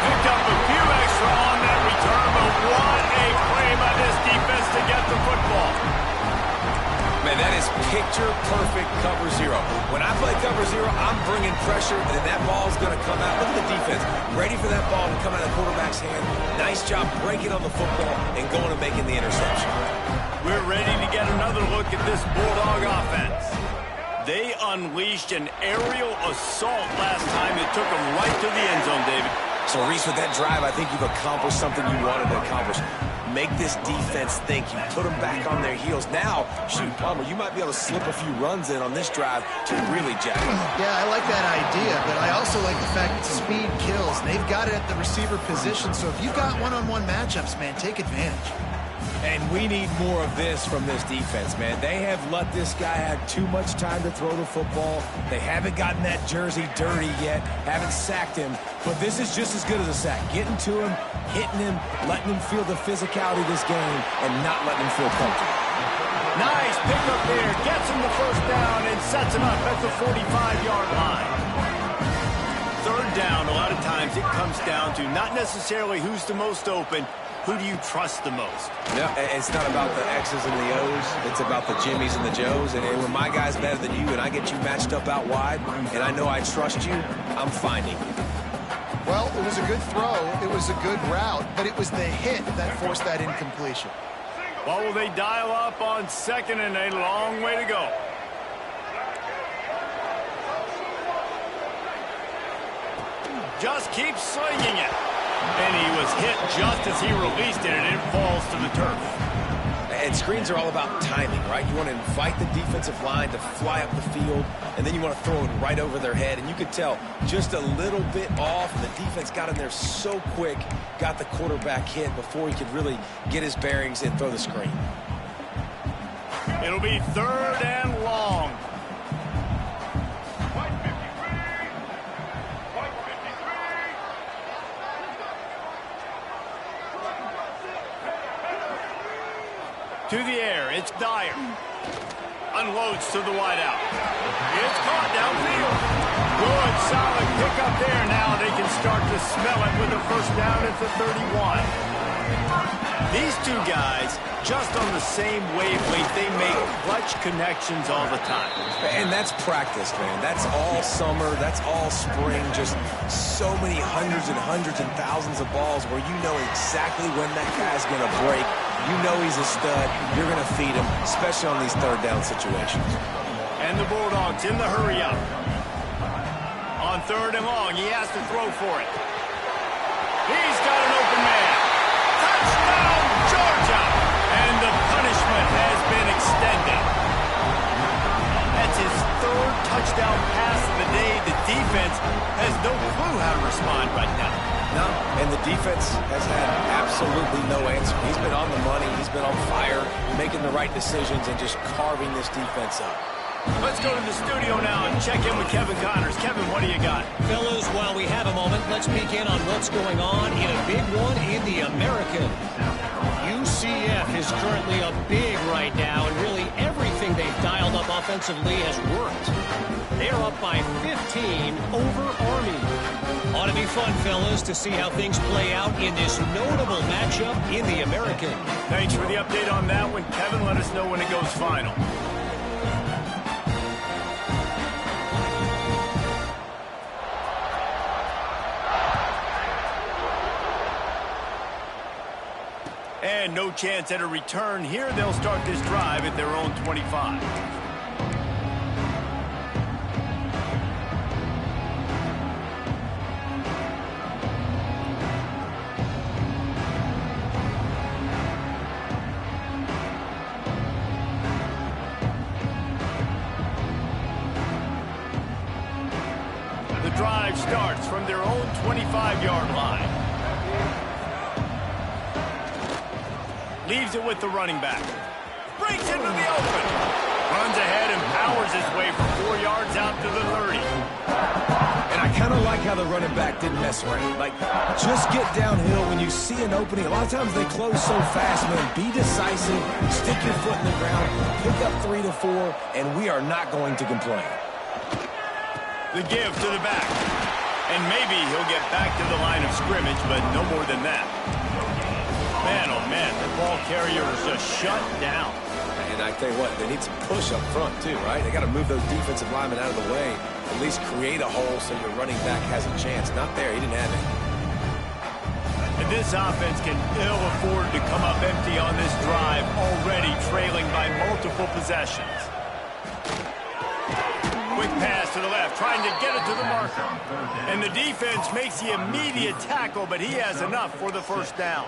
Speaker 1: Picked up a few extra on that return, but what a play by this defense to get the football.
Speaker 3: Man, that is picture-perfect cover zero. When I play cover zero, I'm bringing pressure, and that ball's going to come out. Look at the defense. Ready for that ball to come out of the quarterback's hand. Nice job breaking on the football and going and making the interception.
Speaker 1: We're ready to get another look at this Bulldog offense. They unleashed an aerial assault last time that took them right to the end zone, David.
Speaker 3: So, Reese, with that drive, I think you've accomplished something you wanted to accomplish. Make this defense think. You put them back on their heels. Now, shoot, Palmer, you might be able to slip a few runs in on this drive to really jack them.
Speaker 2: Yeah, I like that idea, but I also like the fact that speed kills. They've got it at the receiver position, so if you've got one-on-one matchups, man, take advantage.
Speaker 3: And we need more of this from this defense, man. They have let this guy have too much time to throw the football. They haven't gotten that jersey dirty yet, haven't sacked him. But this is just as good as a sack. Getting to him, hitting him, letting him feel the physicality of this game, and not letting him feel comfortable.
Speaker 1: Nice pickup there. Gets him the first down and sets him up at the 45-yard line. Third down, a lot of times it comes down to not necessarily who's the most open, who do you trust the most?
Speaker 3: Yeah, it's not about the X's and the O's. It's about the Jimmies and the Joes. And when my guy's better than you and I get you matched up out wide and I know I trust you, I'm finding you.
Speaker 2: Well, it was a good throw. It was a good route, but it was the hit that forced that incompletion.
Speaker 1: Well, will they dial up on second and a long way to go? Just keeps slinging it. And he was hit just as he released it, and it falls to the turf.
Speaker 3: And screens are all about timing, right? You want to invite the defensive line to fly up the field, and then you want to throw it right over their head. And you could tell just a little bit off. The defense got in there so quick, got the quarterback hit before he could really get his bearings and throw the screen.
Speaker 1: It'll be third and long. To the air, it's Dyer. Unloads to the wideout. It's caught downfield. Good, solid pickup there. Now they can start to smell it with a first down at the 31. These two guys, just on the same wavelength, they make clutch connections all the time.
Speaker 3: And that's practice, man. That's all summer. That's all spring. Just so many hundreds and thousands of balls where you know exactly when that guy's going to break. You know he's a stud. You're going to feed him, especially on these third down situations.
Speaker 1: And the Bulldogs in the hurry up. On third and long, he has to throw for it. He's got an open man. Touchdown, Georgia! And the punishment has been extended. That's his third touchdown pass of the day. The defense has no clue how to respond right now.
Speaker 3: No, and the defense has had absolutely no answer. He's been on the money. He's been on fire, making the right decisions and just carving this defense up.
Speaker 1: Let's go to the studio now and check in with Kevin Connors. Kevin, what do you got?
Speaker 4: Fellas, while we have a moment, let's peek in on what's going on in a big one in the American. UCF is currently a big right now, and really everything they've dialed up offensively has worked. They're up by 15 over Army. Ought to be fun, fellas, to see how things play out in this notable matchup in the American.
Speaker 1: Thanks for the update on that one, Kevin. Let us know when it goes final. And no chance at a return here. They'll start this drive at their own 25. The drive starts from their own 25-yard line. Leaves it with the running back. Breaks into the open. Runs ahead and powers his way for 4 yards out to the 30.
Speaker 3: And I kind of like how the running back didn't mess around. Like, just get downhill when you see an opening. A lot of times they close so fast, man. Be decisive, stick your foot in the ground, pick up 3 to 4, and we are not going to complain.
Speaker 1: The give to the back. And maybe he'll get back to the line of scrimmage, but no more than that. Man, oh man, the ball carrier is just shut down.
Speaker 3: And I tell you what, they need some push up front too, right? They got to move those defensive linemen out of the way. At least create a hole so your running back has a chance. Not there. He didn't have it.
Speaker 1: And this offense can ill afford to come up empty on this drive, already trailing by multiple possessions. Quick pass to the left, trying to get it to the marker. And the defense makes the immediate tackle, but he has enough for the first down.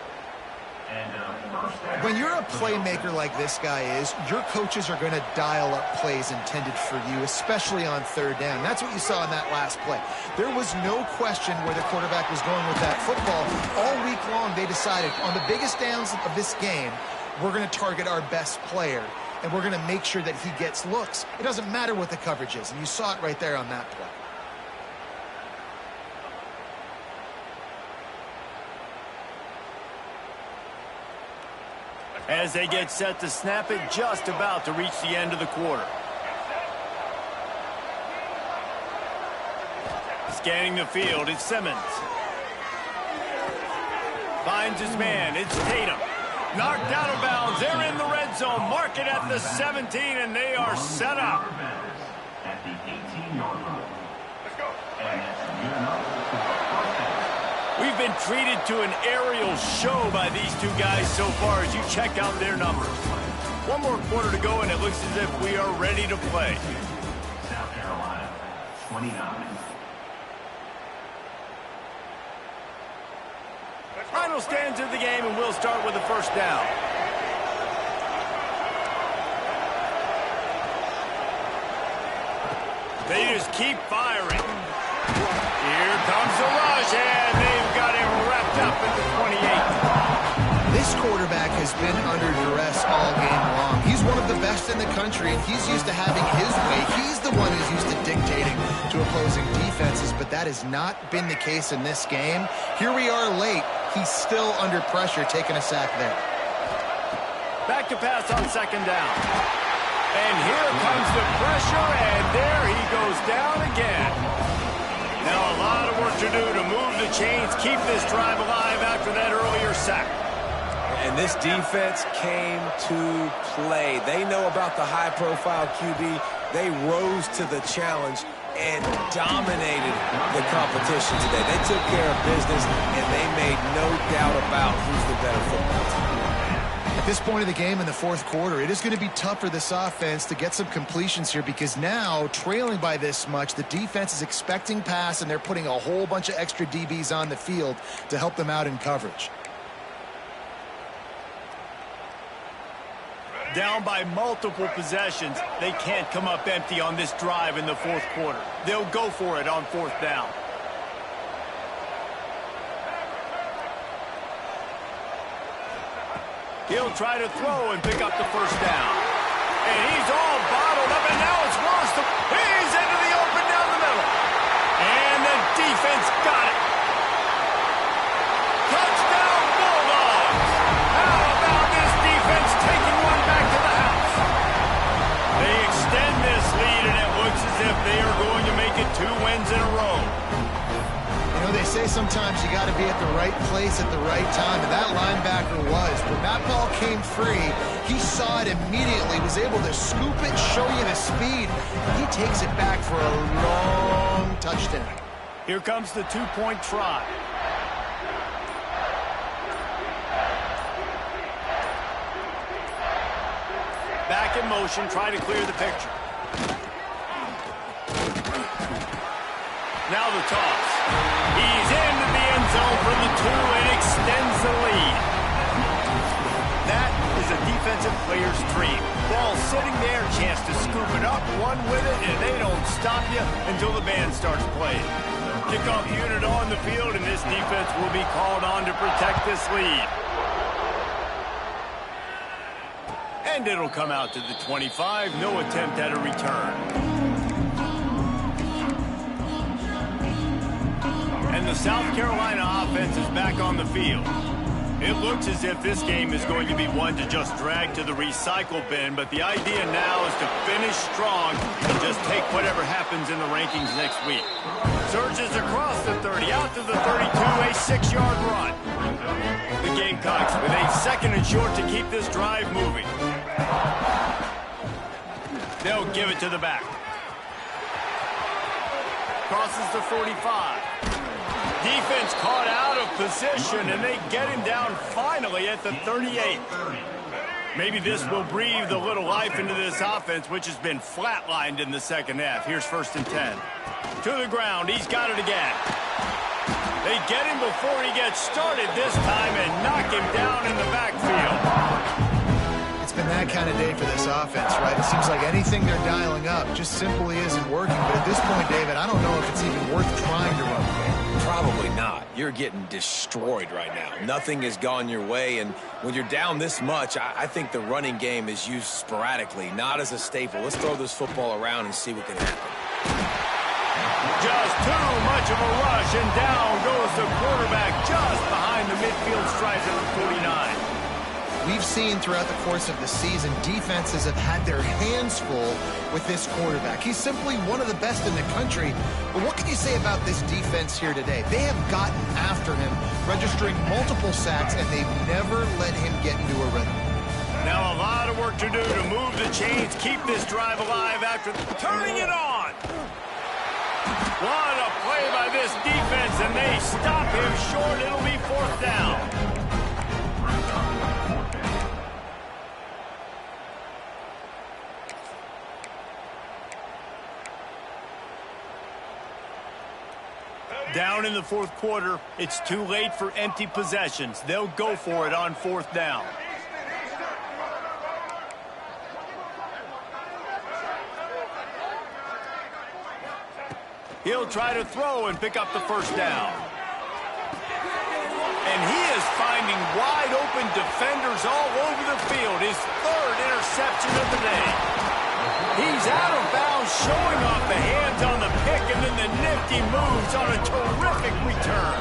Speaker 2: When you're a playmaker like this guy is, your coaches are going to dial up plays intended for you, especially on third down. That's what you saw in that last play. There was no question where the quarterback was going with that football. All week long, they decided on the biggest downs of this game, we're going to target our best player, and we're going to make sure that he gets looks. It doesn't matter what the coverage is, and you saw it right there on that play.
Speaker 1: As they get set to snap it, just about to reach the end of the quarter. Scanning the field, it's Simmons. Finds his man, it's Tatum. Knocked out of bounds, they're in the red zone. Mark it at the 17, and they are set up.
Speaker 5: At the 18-yard line. Let's go. And it's good enough for the first down.
Speaker 1: We've been treated to an aerial show by these two guys so far as you check out their numbers. One more quarter to go, and it looks as if we are ready to play.
Speaker 5: South Carolina, 29.
Speaker 1: Final stands of the game, and we'll start with the first down. They just keep firing. Here comes the rush, and they've got him wrapped up at the 28.
Speaker 2: This quarterback has been under duress all game long. He's one of the best in the country, and he's used to having his way. He's the one who's used to dictating to opposing defenses, but that has not been the case in this game. Here we are late. He's still under pressure, taking a sack there.
Speaker 1: Back to pass on second down. And here comes the pressure, and there he goes down again. Now a lot of work to do to move the chains, keep this drive alive after that earlier sack.
Speaker 3: And this defense came to play. They know about the high-profile QB. They rose to the challenge and dominated the competition today. They took care of business, and they made no doubt about who's the better football team.
Speaker 2: At this point of the game in the fourth quarter, it is going to be tough for this offense to get some completions here because now, trailing by this much, the defense is expecting pass, and they're putting a whole bunch of extra DBs on the field to help them out in coverage.
Speaker 1: Down by multiple possessions, they can't come up empty on this drive in the fourth quarter. They'll go for it on fourth down. He'll try to throw and pick up the first down. And he's all bottled up, and now it's worse. He's into the open down the middle. And the defense got it. Touchdown, Bulldogs. How about this defense taking one back to the house? They extend this lead, and it looks as if they are going to make it 2 wins in a row.
Speaker 2: You know, they say sometimes you got to be at the right place at the right time, and that linebacker was. When that ball came free, he saw it immediately, was able to scoop it, show you the speed. He takes it back for a long touchdown.
Speaker 1: Here comes the 2-point try. Back in motion, try to clear the picture. Now the toss. He's into the end zone for the 2 and extends the lead. That is a defensive player's dream. Ball sitting there, chance to scoop it up, run with it, and they don't stop you until the band starts playing. Kickoff unit on the field, and this defense will be called on to protect this lead. And it'll come out to the 25. No attempt at a return. and the South Carolina offense is back on the field. It looks as if this game is going to be one to just drag to the recycle bin, but the idea now is to finish strong and just take whatever happens in the rankings next week. Surges across the 30, out to the 32, a 6-yard run. The Gamecocks with a 2nd and short to keep this drive moving. They'll give it to the back. Crosses the 45. Defense caught out of position, and they get him down finally at the 38. Maybe this will breathe a little life into this offense, which has been flatlined in the second half. Here's 1st and 10. To the ground. He's got it again. They get him before he gets started this time and knock him down in the backfield.
Speaker 2: It's been that kind of day for this offense, right? It seems like anything they're dialing up just simply isn't working. But at this point, David, I don't know if it's even worth trying to run the game.
Speaker 3: Probably not. You're getting destroyed right now. Nothing has gone your way, and when you're down this much, I think the running game is used sporadically, not as a staple. Let's throw this football around and see what can happen.
Speaker 1: Just too much of a rush, and down goes the quarterback just behind the midfield stripes at the 49.
Speaker 2: We've seen throughout the course of the season, defenses have had their hands full with this quarterback. He's simply one of the best in the country. But what can you say about this defense here today? They have gotten after him, registering multiple sacks, and they've never let him get into a rhythm.
Speaker 1: Now a lot of work to do to move the chains, keep this drive alive after turning it on. What a play by this defense, and they stop him short. It'll be 4th down. Down in the 4th quarter, it's too late for empty possessions. They'll go for it on 4th down. He'll try to throw and pick up the 1st down. And he is finding wide open defenders all over the field. His 3rd interception of the day. He's out of bounds, showing off the hands on the pick, and then the nifty moves on a terrific return.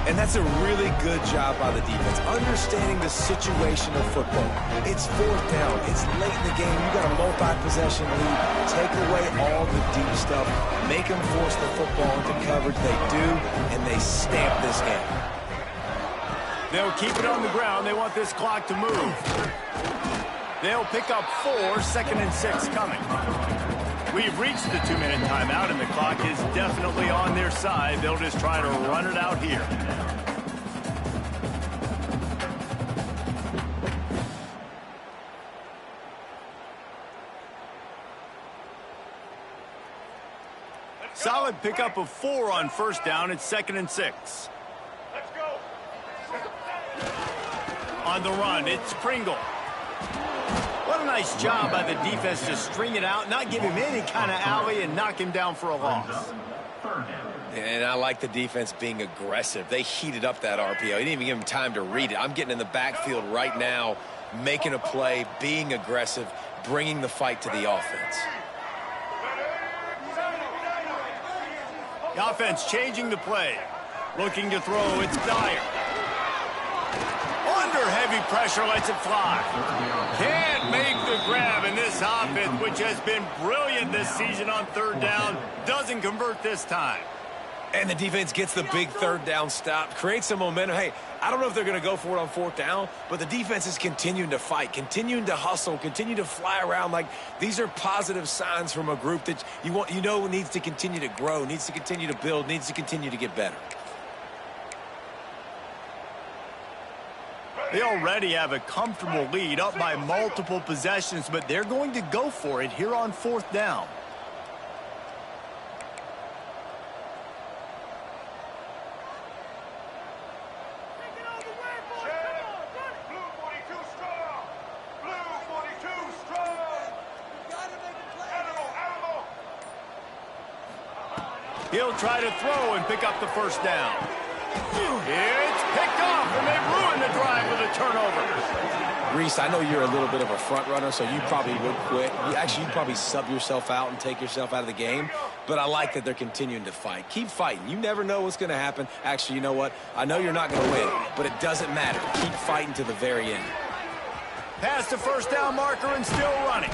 Speaker 3: And that's a really good job by the defense, understanding the situation of football. It's 4th down. It's late in the game. You got a multi-possession lead. Take away all the deep stuff. Make them force the football into coverage. They do, and they stamp this game.
Speaker 1: They'll keep it on the ground. They want this clock to move. They'll pick up 4, 2nd and 6 coming. We've reached the 2-minute timeout, and the clock is definitely on their side. They'll just try to run it out here. Solid pickup of 4 on 1st down. It's 2nd and 6.
Speaker 5: Let's go.
Speaker 1: On the run, it's Pringle. What a nice job by the defense to string it out, not give him any kind of alley, and knock him down for a loss.
Speaker 3: And I like the defense being aggressive. They heated up that RPO. He didn't even give him time to read it. I'm getting in the backfield right now, making a play, being aggressive, bringing the fight to the offense.
Speaker 1: The offense changing the play. Looking to throw, it's Dyer. Under heavy pressure, lets it fly. Can't make the grab, and this offense, which has been brilliant this season on 3rd down, doesn't convert this time.
Speaker 3: And the defense gets the big 3rd down stop, creates some momentum. Hey, I don't know if they're going to go for it on 4th down, but the defense is continuing to fight, continuing to hustle, continue to fly around. Like, these are positive signs from a group that you know needs to continue to grow, needs to continue to build, needs to continue to get better.
Speaker 1: They already have a comfortable lead, up by multiple possessions, but they're going to go for it here on 4th down. He'll try to throw and pick up the 1st down. It's picked off, and they ruin the drive with a turnover.
Speaker 3: Reese, I know you're a little bit of a front runner, so you probably would quit. You'd probably sub yourself out and take yourself out of the game. But I like that they're continuing to fight. Keep fighting. You never know what's going to happen. Actually, you know what? I know you're not going to win, but it doesn't matter. Keep fighting to the very end.
Speaker 1: Past the first down marker and still running.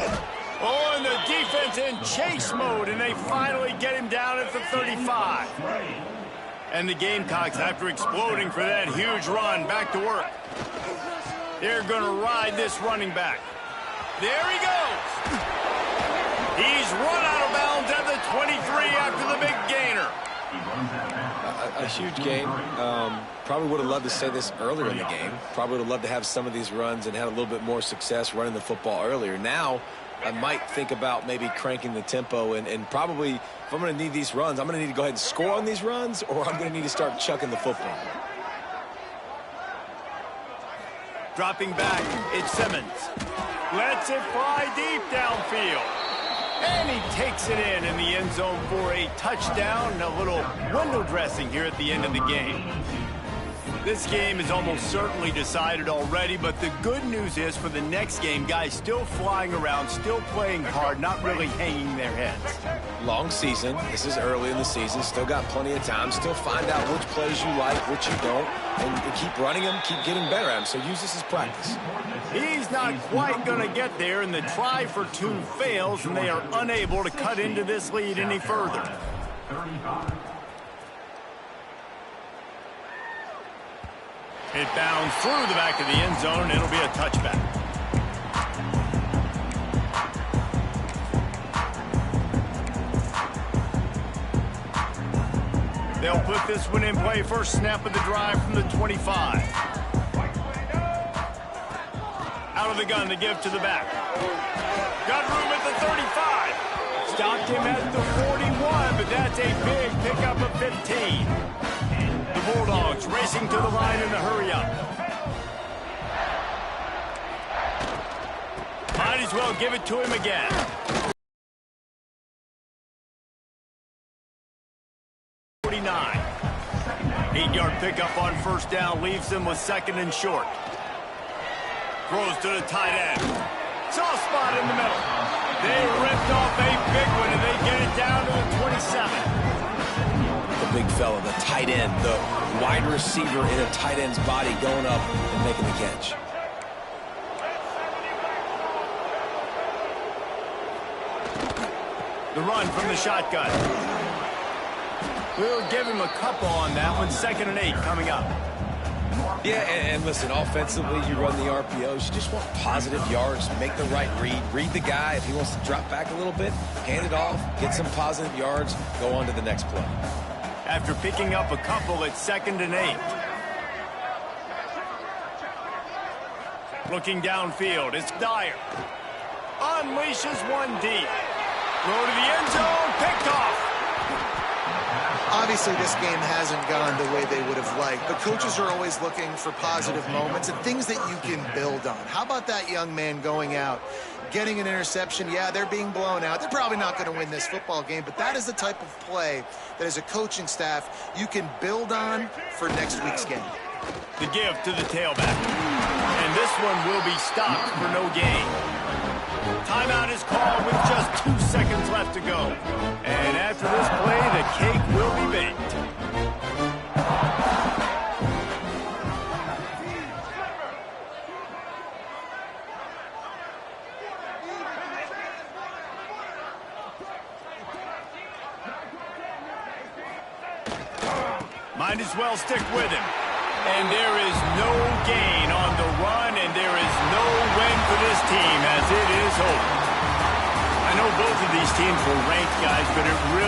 Speaker 1: Oh, and the defense in chase mode, and they finally get him down at the 35. And the Gamecocks, after exploding for that huge run, back to work. They're going to ride this running back. There he goes. He's run out of bounds at the 23 after the big gainer.
Speaker 3: A huge gain. Probably would have loved to say this earlier in the game. Probably would have loved to have some of these runs and had a little bit more success running the football earlier. Now, I might think about maybe cranking the tempo and probably, if I'm going to need these runs, I'm going to need to go ahead and score on these runs, or I'm going to need to start chucking the football.
Speaker 1: Dropping back, it's Simmons. Lets it fly deep downfield. And he takes it in the end zone for a touchdown and a little window dressing here at the end of the game. This game is almost certainly decided already, but the good news is for the next game, guys still flying around, still playing hard, not really hanging their heads.
Speaker 3: Long season. This is early in the season. Still got plenty of time. Still find out which plays you like, which you don't, and keep running them, keep getting better at them. So use this as practice.
Speaker 1: He's not quite going to get there, and the try for two fails, and they are unable to cut into this lead any further. It bounds through the back of the end zone, and it'll be a touchback. They'll put this one in play. First snap of the drive from the 25. Out of the gun to give to the back. Got room at the 35. Stopped him at the 41, but that's a big pickup of 15. The Bulldogs racing to the line in the hurry-up. Might as well give it to him again. 49. 8-yard pickup on first down leaves them with second and short. Throws to the tight end. Soft spot in the middle. They ripped off a big one, and they get it down to the 27.
Speaker 3: The big fella, the tight end, the wide receiver in a tight end's body going up and making the catch.
Speaker 1: The run from the shotgun. We'll give him a couple on that one. 2nd and 8 coming up.
Speaker 3: Yeah, and listen, offensively, you run the RPOs. You just want positive yards, make the right read. Read the guy. If he wants to drop back a little bit, hand it off, get some positive yards, go on to the next play.
Speaker 1: After picking up a couple, it's 2nd and 8. Looking downfield, it's Dyer. Unleashes one deep. Throw to the end zone, picked off.
Speaker 2: Obviously, this game hasn't gone the way they would have liked, but coaches are always looking for positive moments and things that you can build on. How about that young man going out, getting an interception? Yeah, they're being blown out. They're probably not going to win this football game, but that is the type of play that as a coaching staff you can build on for next week's game.
Speaker 1: The give to the tailback. And this one will be stopped for no gain. Timeout is called with just 2 seconds left to go. And after this play, the cake will be baked. Might as well stick with him. And there is no gain on the run, and there is no win for this team as it is over. I know both of these teams were ranked, guys, but it really